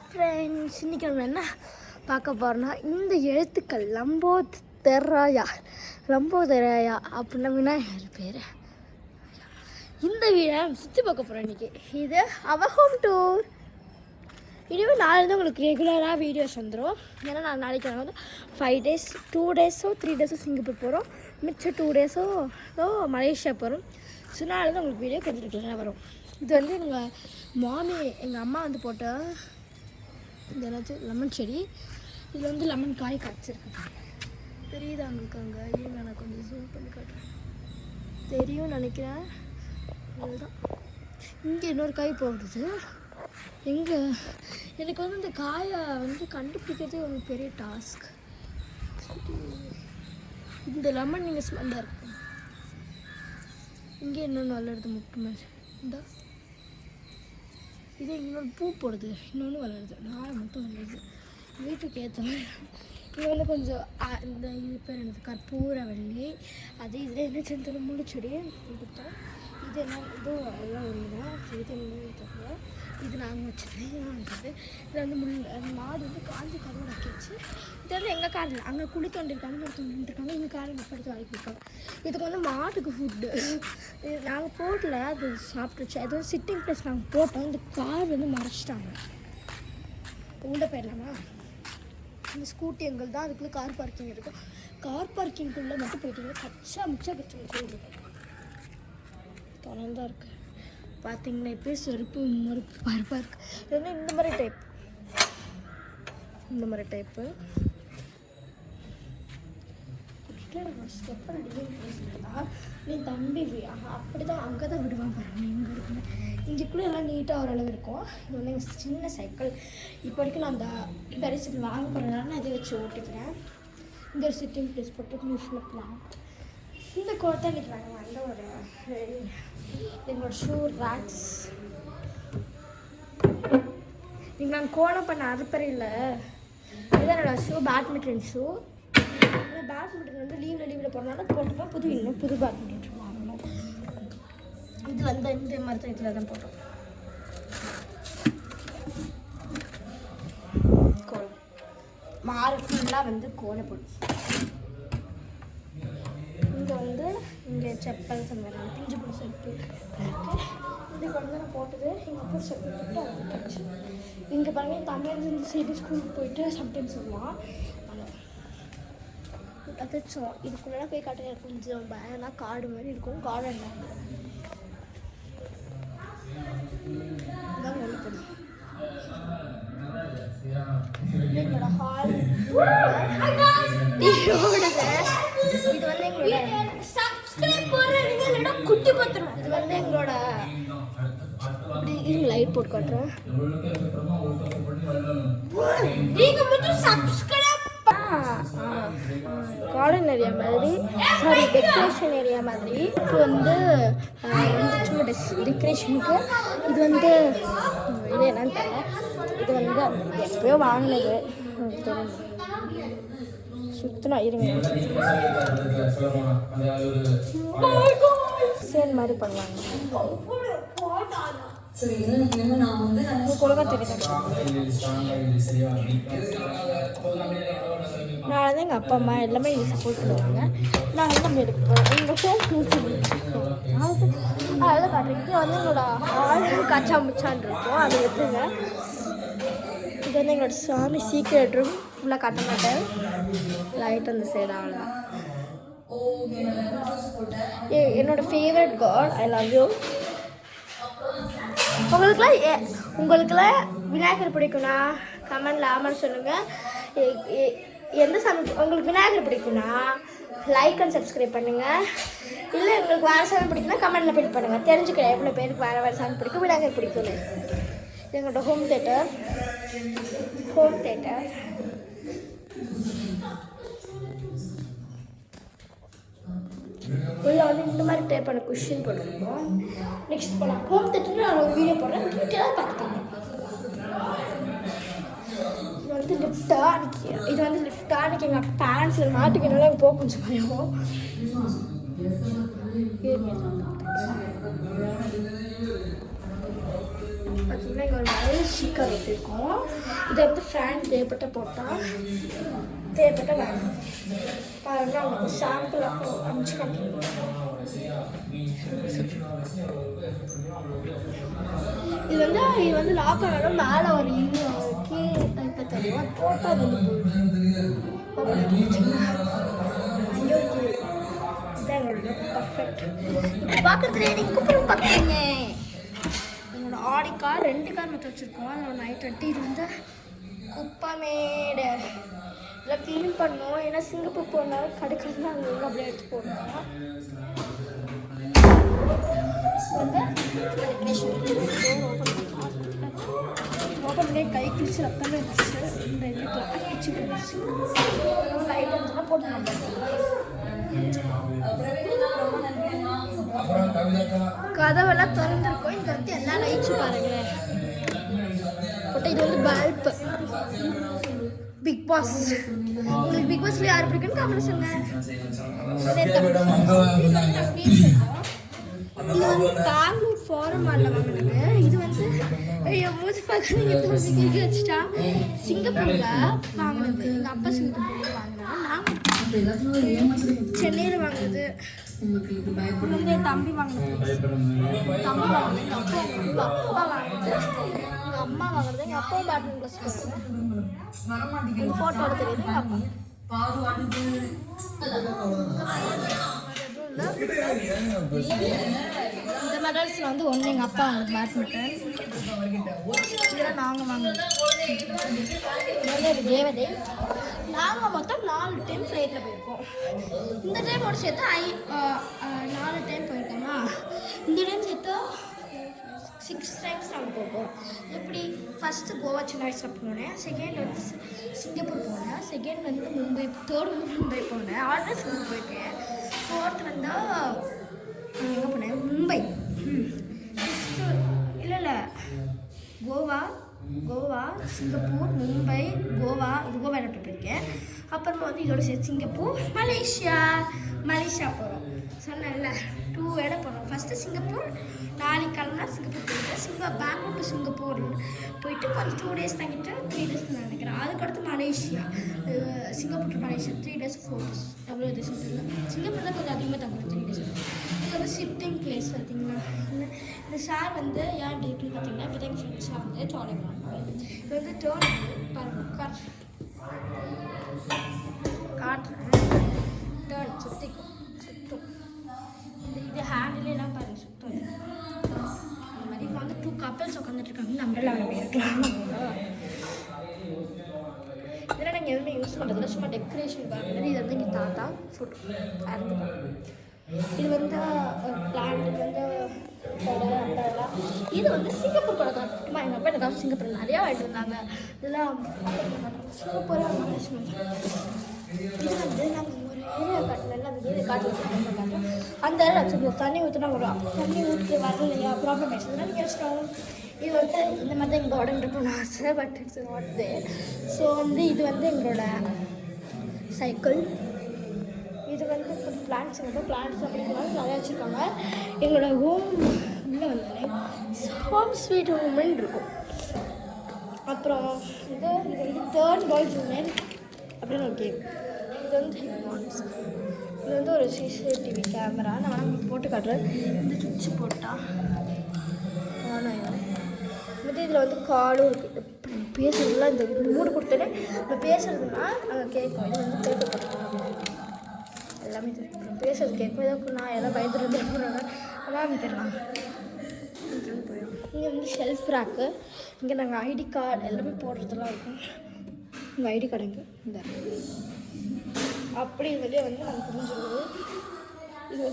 Friends, இன்றைக்கி நம்ம என்ன பார்க்க போகிறோன்னா இந்த எழுத்துக்கள் லம்போதராயா அப்படின்னா விநாயகர் பேர். இந்த வீடை சுற்றி பார்க்க போகிறோம் இன்றைக்கி. இது அவர் ஹோம் டூர். இனிமேல் நாளைக்கு உங்களுக்கு ரெகுலராக வீடியோஸ் வந்துடும். ஏன்னா நான் நாளைக்கு வந்து 5 days 2 days 3 days சிங்கப்பூர் போகிறோம். மிச்சம் 2 days மலேசியா போகிறோம். ஸோ நாளைக்கு உங்களுக்கு வீடியோ கொஞ்சம் ரெகுலராக வரும். இது வந்து எங்கள் அம்மா வந்து போட்ட இந்த ஏதாச்சும் லெமன் செடி. இதில் வந்து லெமன் காய் காய்ச்சிருக்கு. தெரியுதா உங்களுக்கு? அங்கே இருங்க, நான் கொஞ்சம் ஜூம் பண்ணி காட்டுறேன். தெரியும் நினைக்கிறேன். அதுதான் இங்கே இன்னொரு காய் போடுறது. எங்கே எனக்கு வந்து இந்த காயை வந்து கண்டுபிடிக்கிறதே ஒரு பெரிய டாஸ்க். இந்த லெமன் நீங்கள் ஸ்மெல்லாக இருக்கும். இங்கே இன்னொன்று வளருது முட்டு மாதிரி. இந்த இது இன்னொன்று பூ போடுது, இன்னொன்று வளருது. நாளை மட்டும் வளருது வீட்டுக்கு ஏற்ற மாதிரி. இது வந்து கொஞ்சம் இந்த இது பேர் என்னது கற்பூரவள்ளி. அது இதில் என்ன செஞ்சு முள்ளு செடி கொடுத்தோம். இது என்ன இதுவும் எல்லாம் ஒன்று தான். இது என்ன தெரியல. இது நாங்கள் வச்சுருக்கேன். இதில் வந்து மாடு வந்து காஞ்சி கருவாடு ஆக்கிடுச்சு. இது வந்து எங்கள் காரில் அங்கே குழி தோண்டிருக்காங்க, இருக்காங்க. எங்கள் காரில் நிப்படுத்து வாங்கியிருக்காங்க. இதுக்கு வந்து மாட்டுக்கு ஃபுட்டு நாங்கள் போடல, அது சாப்பிட்டுச்சு. அது வந்து சிட்டிங் ப்ளேஸ் நாங்கள் போட்டோம். இந்த கார் வந்து மறைச்சிட்டாங்க. உள்ள போயிடலாமா? இந்த ஸ்கூட்டி எங்கள் தான். அதுக்குள்ளே கார் பார்க்கிங் இருக்கும். கார் பார்க்கிங்குள்ளே மட்டும் போயிட்டீங்கன்னா கச்சா மிச்சா பிரச்சனை இருக்கும். தொடர்ந்தான் இருக்குது பார்த்தீங்களா? இப்போ செருப்பு மறுப்பு பருப்பாக இருக்குது. இல்லைன்னா இந்த மாதிரி டைப்பு ஸ்டெப்பை நீ தம்பி அப்படி தான் அங்கே தான் விடுவான் பாருங்க. இங்கே இருக்குன்னு இங்கேக்குள்ளே எல்லாம் நீட்டாக ஓரளவு இருக்கும். இது வந்து எங்கள் சின்ன சைக்கிள். இப்போ வரைக்கும் நான் அந்த பெரிய சைக்கிள் வாங்க போகிறதுனால நான் இதை வச்சு ஓட்டிக்கிறேன். இந்த ஒரு சிட்டிங் ப்ளேஸ் போட்டு யூஸ்ஃபுல்லாக போகலாம். இந்த கோட்டை இன்றைக்கி நாங்கள் வந்து ஒரு எங்களோட ஷூ ரேக்ஸ். இன்றைக்கி நாங்கள் கோலம் பண்ண அறுப்பறையில் இதுதான் என்னோடய ஷூ, பேட்மிண்டன் ஷூ. பேட்மிண்டன் வந்து லீவில் போகிறனால போட்டுப்போம். புது பேட்மிண்டன் ஷூ வாங்கணும். இது வந்து இந்த மரத்தில் தான் போட்டோம். கோலம் மாறு ஃபுல்லாக வந்து கோலம் போட்டு இங்கே செப்பல் சமையல் பிஞ்சு போட செப்பு இந்த குழந்தை நான் போட்டது எங்கள் அப்பா செப்பு போட்டு அதை போட்டுச்சு. இங்கே பாருங்க தமிழ் இந்த சைடு ஸ்கூலுக்கு போயிட்டு சம்டைம்ஸ் வருவான். அதாச்சும் இதுக்குள்ளே போய் காட்டுற கொஞ்சம் பயனா காடு மாதிரி இருக்கும். கார்டன் தான் வெளிப்படும். எங்களோட ஹால் இது வந்து எங்களோட குட்டி பத்திரம். இது வந்து எங்களோட லைட் போட்டு காட்டுறோம். நீங்க மட்டும் சப்ஸ்கிரைப் கார்டன் ஏரியா மாதிரி, சாரி டெக்கரேஷன் ஏரியா மாதிரி. இப்போ வந்து சும்மா டெக்கரேஷனுக்கு இது வந்து இது என்னன்னு தெரியல. இது வந்து எப்பயோ வாங்கினது சுத்தனா இருங்க சேல் மாதிரி பண்ணுவாங்க. நான் வந்து எங்கள் அப்பா அம்மா எல்லாமே எனக்கு சப்போர்ட் பண்ணுவாங்க. நான் வந்து நம்ம எடுப்போம். எங்கள் அதெல்லாம் காட்டுறீங்க. வந்து எங்களோட ஆள் காய்ச்சா முச்சான் இருக்கும். அது எப்படிங்க இது வந்து எங்களோட சாமி சீக்ரெட் ரூம். ஃபுல்லாக காட்ட மாட்டேன். லைட் அந்த சைடு அவ்வளோதான். என்னோட favourite god, I love you. உங்களுக்குலாம் விநாயகர் பிடிக்கும்னா கமெண்டில் ஆமான்னு சொல்லுங்கள். எந்த சாமி உங்களுக்கு விநாயகர் பிடிக்கும்னா லைக் அண்ட் சப்ஸ்கிரைப் பண்ணுங்கள். இல்லை உங்களுக்கு வேறு சாமி பிடிக்குன்னா கமெண்டில் பிடிக் பண்ணுங்கள். தெரிஞ்சுக்கிறேன் எவ்வளோ பேருக்கு வேறு சாமி பிடிக்கும், விநாயகர் பிடிக்கும்னு. எங்களோட ஹோம் தேட்டர் உள்ள வந்து இந்த மாதிரி டைப் பண்ண குஷன் போட்டுருக்கோம். நெக்ஸ்ட் போகலாம். ஹோம் தேட்டர் நான் ஒரு வீடியோ போடுறேன். டீட்டெயிலாக பார்த்துக்கோங்க. இது வந்து லிஃப்டாக அன்றைக்கி எங்கள் பேரண்ட்ஸில் மாட்டுக்கிறனால எனக்கு போக கொஞ்சம் பயம். பார்த்தீங்கன்னா இங்கே ஒரு நிறைய ஸ்டிக்கர் வச்சுருக்கோம். இதை வந்து ஃபேன் தேவைப்பட்ட போட்டால் தேவைப்பட்ட வேணும் பாருங்கள். அவங்களுக்கு சாம்பிள் அப்போ அமுச்சு காட்டுறோம். இது வந்து லாக் ஆனாலும் மேலே ஒரு கீழே டைப்பை தெரியும். போட்டால் வந்து பர்ஃபெக்ட். இப்போ பார்க்குறது நீங்கள் கூப்பிட்டு பார்க்குறீங்க. என்னோட ஆடி கார் 2 கார் மற்ற வச்சுருக்கோம். அதில் நைட் 20 இது வந்து குப்பமேடு இதெல்லாம் க்ளீன் பண்ணோம். ஏன்னா சிங்கப்பூர் போனாலும் கடுக்கிறது அங்கே அப்படியே எடுத்து போடணும். வந்து ஓப்பன் பண்ணி கை கிழிச்சு ரத்தமே இருந்துச்சு. இந்த இதுக்கு அடிச்சு போயிடுச்சு. லைட் வந்துச்சுன்னா போட்டு கதவெல்லாம் திறந்துருக்கோம். இங்கே வந்து எல்லாம் லைட்ஸு பாருங்களேன். போட்டு இது வந்து பல்ப். பிக் பாஸ் உங்களுக்கு பிக் பாஸ்ல யார் பிடிக்குன்னு கமெண்ட் சொல்லுங்க. இது வந்து பெங்களூர் ஃபாரம் மாலில் வாங்கினாங்க. இது வந்து மூச்சு பார்க்க நீங்கள் வச்சுட்டா சிங்கப்பூரில் வாங்கினது. எங்கள் அப்பா சிங்கப்பூரில் வாங்கினாங்க. நாங்கள் சென்னையில் வாங்கினது. வந்து என் தம்பி வாங்கினது. தம்பி வாங்கினது எங்கள் அப்பா வாங்கினது. எங்கள் அம்மா வாங்கினது. எங்கள் அப்பா பேட்மிண்டன் கிளாஸ் போகிறாங்க. ஃபோட்டோட தெரியுது எங்கள் அப்பா. இந்த மெடல்ஸில் வந்து ஒன்று எங்கள் அப்பா வாங்கினது பேட்மிண்டன். இதெல்லாம் நாங்கள் வாங்கினது. இது தேவதை. நாங்கள் மொத்தம் 4 டைம் ஃப்ளைட்டில் போயிருக்கோம். இந்த டைமோட சேர்த்து 4 டைம் போயிருக்கோமா. இந்த டைம் சேர்த்து 6 டைம்ஸ் நாங்கள் போகிறோம். எப்படி ஃபஸ்ட்டு கோவா சின்ன வயசில் போனேன். செகண்ட் வந்து சிங்கப்பூர் போனேன். செகண்ட் வந்து மும்பை. தேர்ட் வந்து மும்பை போனேன். ஆல்ரெடி சிங்கப்பூர் போயிருக்கேன். ஃபோர்த் வந்து எங்கே போனேன்? மும்பை. இல்லை கோவா சிங்கப்பூர் மும்பை கோவா. இது கோவா என்ன போயிருக்கேன். அப்புறமா வந்து இதோட சேர்த்து சிங்கப்பூர் மலேசியா போகிறோம். சொன்னேன்ல 2 இடம் போகிறோம். First Singapore. நாளைக்கு கிளம்புனா சிங்கப்பூர் போயிட்டு பெங்களூர் டு சிங்கப்பூர் போயிட்டு கொஞ்சம் 2 டேஸ் தங்கிட்டு 3 டேஸ் நினைக்கிறேன். அதுக்கடுத்து Malaysia. Singapore to Malaysia 3 days 4 days எவ்வளோ டேஸ் இல்லை. சிங்கப்பூர் தான் கொஞ்சம் அதிகமாக தங்குறோம் 3 டேஸ். இது வந்து சிட்டிங் பிளேஸ் பார்த்தீங்கன்னா. இந்த சார் வந்து ஏன் இப்படி இருக்குன்னு பார்த்தீங்கன்னா இப்போ தான் ஃப்ரெண்ட்ஸாக வந்து ஜாலியாக பண்ணுவாங்க. இது வந்து டேர்ன் பாருங்கள் காட்டுறேன். டேர்ன் சுற்றும். இது ஹேண்டிலாம் பாருங்கள் சுத்தம். இந்த மாதிரி இப்போ வந்து 2 கப்பல்ஸ் உட்காந்துட்டு இருக்காங்க. நம்மளால அவங்க இருக்கலாம். இதெல்லாம் நாங்கள் எதுவுமே யூஸ் பண்ணுறதில்ல. சும்மா டெக்கரேஷன் பார்க்குறது. இது வந்து எங்கள் தாத்தா ஃபுட் அறந்துட்டாங்க. இது வந்து பிளான்ட் வந்து அம்பரெல்லாம். இது வந்து சிங்கப்பூர் கூட காட்டுமா. எங்கள் அப்பா எனக்கு சிங்கப்பூர் நிறையா வாங்கிட்டு வந்தாங்க. இதெல்லாம் சூப்பராக மேனேஜ்மெண்ட். இது வந்து நாங்கள் ஒரு ஏரியா காட்டினா அந்த ஏரியா காட்டு அந்த ஏரியா வச்சுருக்கோம். தண்ணி ஊற்றினா வரும். தண்ணி ஊற்றி வரலையா ப்ராப்ளம் ஆயிடுச்சு. அதனால நீங்கள் வச்சுட்டோம். இது வந்து இந்த மாதிரி தான் எங்கள் உடம்பு இருக்கணும்னு ஆசை. But it's not there. So வந்து இது வந்து எங்களோட சைக்கிள். இது வந்து கொஞ்சம் பிளான்ட்ஸ் அப்படிங்கிறனால நிறையா வச்சுருக்காங்க. எங்களோட ஹோம் உள்ளே வந்தாலே ஹோம் ஸ்வீட் ஹோம்னு இருக்கும். அப்புறம் இது வந்து தேர்ட் பாய்ஸ் யூனியன் அப்படின்னு ஒரு கேம். இது வந்து இது வந்து ஒரு சிசிடிவி கேமரா. நான் உங்களுக்கு போட்டு காட்டுறேன். இந்த சுவிட்சு போட்டால் வந்து இதில் வந்து காலும் இருக்குது. பேசுறதுலாம் இந்த மூடு கொடுத்தோன்னே இப்போ பேசுறதுன்னா அங்கே கேட்கும். இது வந்து கேட்கப்பட்டோம் எல்லாமே தெரியும். பேசுறது கேட்கும். ஏதோ நான் எதாவது பயந்துட்டு போகிறாங்க அதான் தெரியலாம். போயிடும். இங்கே வந்து ஷெல்ஃப் ரேக்கு. இங்கே நாங்கள் ஐடி கார்டு எல்லாமே போடுறதுலாம் இருக்கும். இங்கே ஐடி கார்டுங்க இந்த அப்படி வெளியே வந்து நாங்கள் புரிஞ்சுருது. இது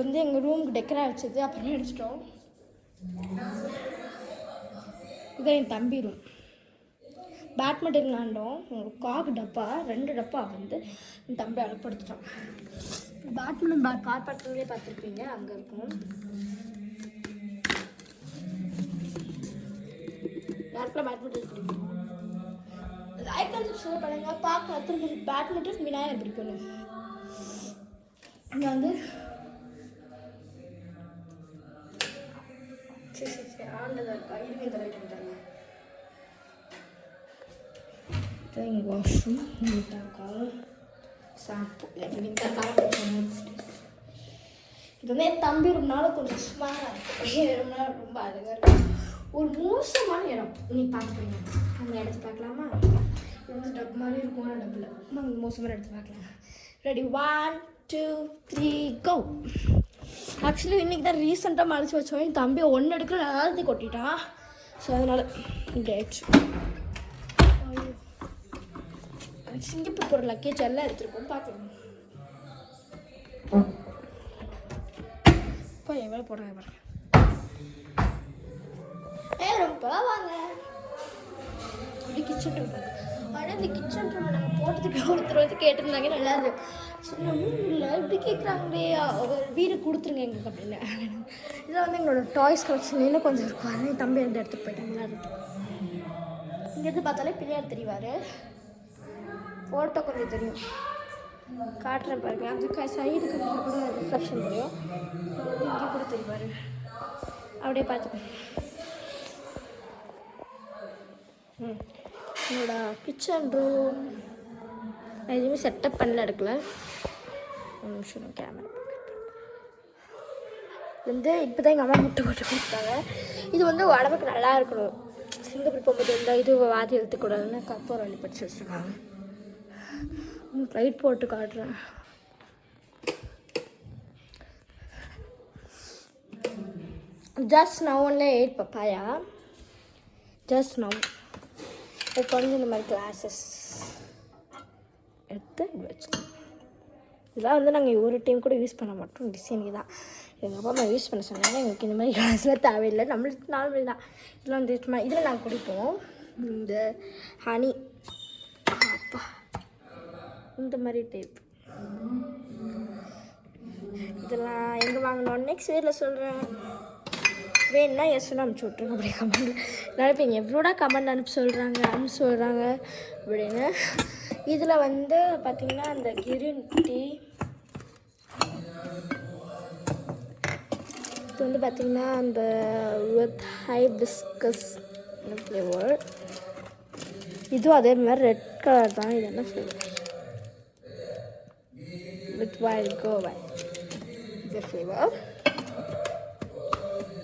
வந்து எங்கள் ரூமுக்கு டெக்கரேட் வச்சது. அப்புறமே அடிச்சிட்டோம். இதான் என் தம்பி ரூம். பேட்மிண்டன் விளாண்டோம். காக்கு டப்பா 2 டப்பா வந்து என் தம்பி அனுப்படுத்திட்டான். பேட்மிண்டன் கார் பார்க்கிங்லேயே பார்த்துருப்பீங்க. அங்கே இருக்கும். யாருக்கெல்லாம் பேட்மிண்டன் பிடிக்கும் லைக் அண்ட் சப்ஸ்கிரைப் பண்ணுங்க. பார்க்க திரும்ப பேட்மிண்டன் விநாயகர் பிடிக்கணும். இங்கே வந்து சரி மட்டும் தான் இருக்கா. இருங்க இந்த லைட் தரேன். இங்கே வாஷ்ரூம் நீட்டாக்கா. ஷாம்பு இது வந்து என் தம்பி ரொம்ப நாள் கொஞ்சம் சுமாராக இருக்கும். ரொம்ப நாள் ரொம்ப அழகாக இருக்கும். ஒரு மோசமான இடம் நீ பார்க்குறீங்க. அந்த இடத்த பார்க்கலாமா? இது வந்து டப் மாதிரி இருக்கும். டப்பில் மோசமான இடத்த பார்க்கலாம். ரெடி 1 2 3 கோ. ஆக்சுவலி இன்றைக்கி தான் ரீசெண்டாக மறைச்சி வச்சோம். என் தம்பி ஒன்று எடுக்கிற எல்லாத்தையும் கொட்டிட்டான். ஸோ அதனால் இப்படி ஆயிடுச்சு. சிங்கப்பூர் போகிற லக்கேஜ் எல்லாம் எடுத்துருக்கோம். பார்க்கணும் இப்போ எவ்வளோ போடுறாங்க பாருங்க. ரொம்ப வாங்க இப்படி கிச்சன் ரூம். ஆனால் இந்த கிச்சன் ரூம் நாங்கள் போட்டதுக்கு ஒருத்தர் வந்து கேட்டிருந்தாங்க. நல்லா சொன்னோம் இல்லை இப்படி கேட்குறாங்களே வீடு கொடுத்துருங்க எங்களுக்கு அப்படின்னு. இதில் வந்து எங்களோட டாய்ஸ் கலெக்ஷன் இன்னும் கொஞ்சம் இருக்கும். அதே தம்பி வந்து எடுத்துகிட்டு போயிட்டாங்களா. இங்கேருந்து பார்த்தாலே பிள்ளையார் தெரிவார். ஃபோட்டோ கொஞ்சம் தெரியும் காட்டுறேன் பாருங்க. அந்த சைடுக்கு கூட ரிஃப்ளெக்ஷன் தெரியும். இங்கே கூட தெரிவார். அப்படியே பார்த்துக்கோங்க. என்னோட கிச்சன் ரூம் நான் எதுவுமே செட்டப் பண்ணல, எடுக்கல. ஒரு நிமிஷம் கேமரா வந்து இப்போ தான் எங்கள் அம்மா முட்டை போட்டு கொடுத்தாங்க. இது வந்து உடம்புக்கு நல்லா இருக்கணும். சிங்கப்பூர் போகும்போது இருந்தால் இது வாதி எழுத்துக்கூடாதுன்னு கப்போர் வழி படித்து வச்சுருக்காங்க. லைட் போட்டு காட்டுறேன். Just now only 8 papaya. Just now இப்போ வந்து இந்த மாதிரி கிளாஸஸ் எடுத்து வச்சுக்கோங்க. இதெல்லாம் வந்து நாங்கள் ஒரு டைம் கூட யூஸ் பண்ண மாட்டோம். டிசைனுக்கு தான் எங்கள் அப்பா அம்மா யூஸ் பண்ண சொன்னாங்க. எங்களுக்கு இந்த மாதிரி கிளாஸ்லாம் தேவையில்லை. நம்மளுக்கு நார்மல் தான். இதெல்லாம் வந்து இதில் நாங்கள் குடிப்போம். இந்த ஹனி அப்பா இந்த மாதிரி டைப் இதெல்லாம் எங்கே வாங்கினோம் நெக்ஸ்ட் வீட்டில் சொல்கிறேன். வேணுன்னா எஸ்ன்னு அனுப்பிச்சி விட்ருங்க. அப்படி கமெண்ட் நினைப்பீங்க எவ்வளோடா கமெண்ட் அனுப்பி சொல்கிறாங்க அப்படின்னு. இதில் வந்து பார்த்திங்கன்னா அந்த கிரீன் டீ இது வந்து பார்த்திங்கன்னா அந்த வித் ஹைபிஸ்கஸ் ஃப்ளேவர். இதுவும் அதே மாதிரி ரெட் கலர் தான். இது என்ன ஃப்ளேவர்? வித் வைல்ட் கோவா இது ஃப்ளேவர்.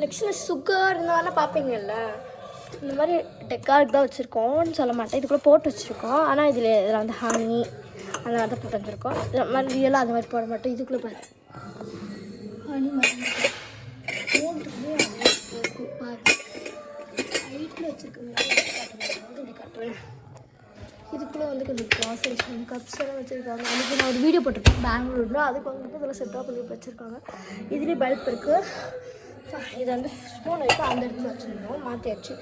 நெக்ஸ்ட் சுகர் இந்த மாதிரிலாம் பார்ப்பீங்கல்ல, இந்த மாதிரி டெக்காருக்கு தான் வச்சுருக்கோம்னு சொல்ல மாட்டேன். இதுக்குள்ளே போட்டு வச்சுருக்கோம். ஆனால் இதில் வந்து ஹனி அந்த மாதிரி தான் போட்டு வச்சுருக்கோம். இந்த மாதிரி ரியலாக அந்த மாதிரி போட மாட்டோம். இதுக்குள்ளே பாரு ஹனி மாதிரி ஹைட்டில் வச்சுருக்கோம். காட்டுறேன். இதுக்குள்ளே வந்து கொஞ்சம் க்ளாஸஸ் கப்ஸ் எல்லாம் வச்சுருக்காங்க. அதுக்கு நான் ஒரு வீடியோ போட்டிருக்கேன் பெங்களூரில். அதுக்கு வந்துட்டு இதில் செட்டாக பண்ணி வச்சுருக்காங்க. இதுலேயே பல்ப் இருக்குது. இதை வந்து ஸ்பூன் வச்சு அந்த இடத்துல வச்சுருந்தோம். மாற்றியாச்சு.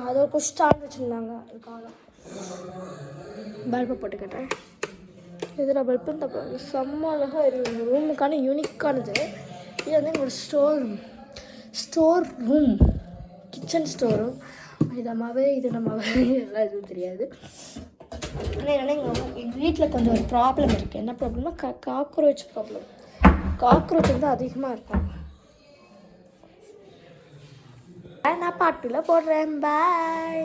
அதை ஒரு ஸ்டாண்ட் வச்சுருந்தாங்க. அதுக்காக பல்பை போட்டுக்கிட்டேன். இதில் பல்பு இந்த செம்ம அழகாக இருக்குது. ரூமுக்கான யூனிக்கானது. இது வந்து எங்களோட store room kitchen store room. இது அம்மாவே இது நம்மவே எல்லாம் எதுவும் தெரியாது. ஆனால் என்னென்னா எங்கள் வீட்டில் கொஞ்சம் ஒரு ப்ராப்ளம் இருக்குது. என்ன ப்ராப்ளம்னா காக்ரோச் ப்ராப்ளம். காக்ரோச் வந்து அதிகமாக இருக்கும். நான் பாட்டுல போடுறேன். பாய்.